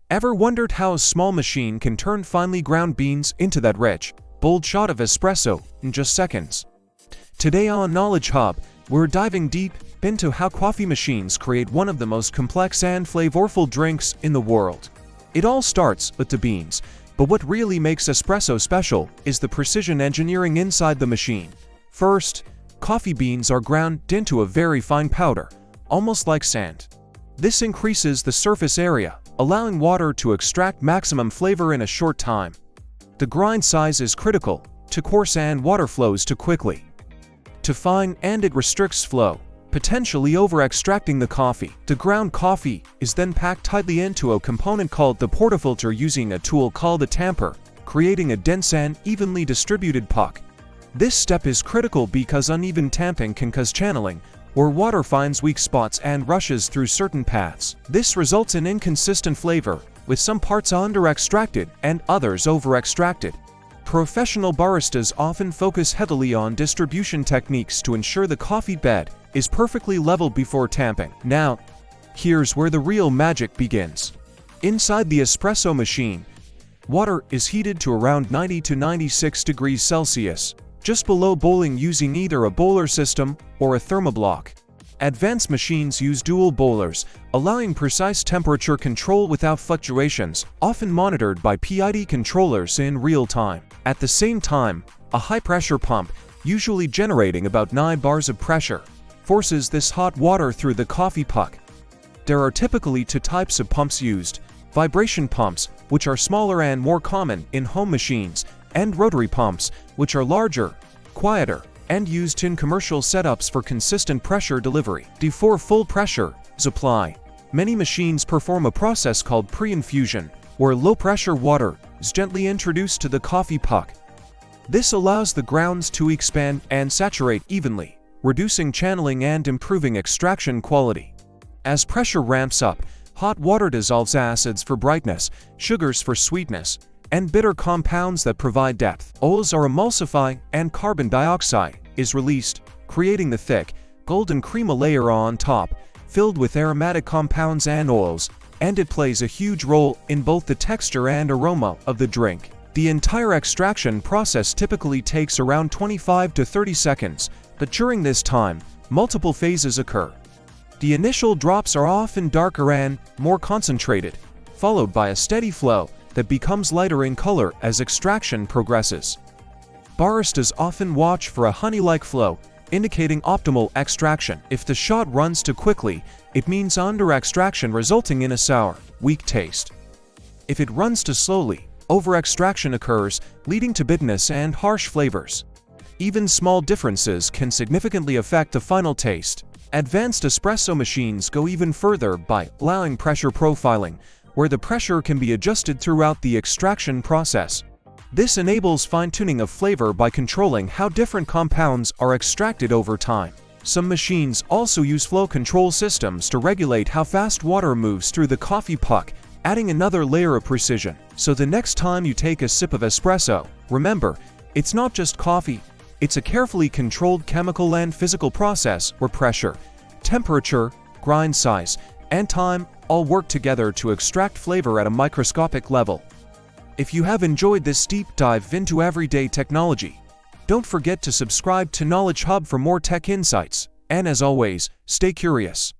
Ever wondered how a small machine can turn finely ground beans into that rich, bold shot of espresso in just seconds? Today on Knowledge Hub, we're diving deep into how coffee machines create one of the most complex and flavorful drinks in the world. It all starts with the beans, but what really makes espresso special is the precision engineering inside the machine. First, coffee beans are ground into a very fine powder, almost like sand. This increases the surface area, allowing water to extract maximum flavor in a short time. The grind size is critical. Too coarse and water flows too quickly. Too fine and it restricts flow, potentially over-extracting the coffee. The ground coffee is then packed tightly into a component called the portafilter using a tool called a tamper, creating a dense and evenly distributed puck. This step is critical because uneven tamping can cause channeling, where water finds weak spots and rushes through certain paths. This results in inconsistent flavor, with some parts under-extracted and others over-extracted. Professional baristas often focus heavily on distribution techniques to ensure the coffee bed is perfectly level before tamping. Now, here's where the real magic begins. Inside the espresso machine, water is heated to around 90 to 96 degrees Celsius, just below boiling using either a boiler system or a thermoblock. Advanced machines use dual boilers, allowing precise temperature control without fluctuations, often monitored by PID controllers in real time. At the same time, a high-pressure pump, usually generating about 9 bars of pressure, forces this hot water through the coffee puck. There are typically two types of pumps used: vibration pumps, which are smaller and more common in home machines, and rotary pumps, which are larger, quieter, and used in commercial setups for consistent pressure delivery. Before full pressure is applied, many machines perform a process called pre-infusion, where low-pressure water is gently introduced to the coffee puck. This allows the grounds to expand and saturate evenly, reducing channeling and improving extraction quality. As pressure ramps up, hot water dissolves acids for brightness, sugars for sweetness, and bitter compounds that provide depth. Oils are emulsified and carbon dioxide is released, creating the thick, golden crema layer on top, filled with aromatic compounds and oils, and it plays a huge role in both the texture and aroma of the drink. The entire extraction process typically takes around 25 to 30 seconds, but during this time, multiple phases occur. The initial drops are often darker and more concentrated, followed by a steady flow that becomes lighter in color as extraction progresses. Baristas often watch for a honey-like flow, indicating optimal extraction. If the shot runs too quickly, it means under-extraction resulting in a sour, weak taste. If it runs too slowly, over-extraction occurs, leading to bitterness and harsh flavors. Even small differences can significantly affect the final taste. Advanced espresso machines go even further by allowing pressure profiling, where the pressure can be adjusted throughout the extraction process. This enables fine-tuning of flavor by controlling how different compounds are extracted over time. Some machines also use flow control systems to regulate how fast water moves through the coffee puck, adding another layer of precision. So the next time you take a sip of espresso, remember, it's not just coffee, it's a carefully controlled chemical and physical process where pressure, temperature, grind size, and time all work together to extract flavor at a microscopic level. If you have enjoyed this deep dive into everyday technology, don't forget to subscribe to Knowledge Hub for more tech insights, and as always, stay curious.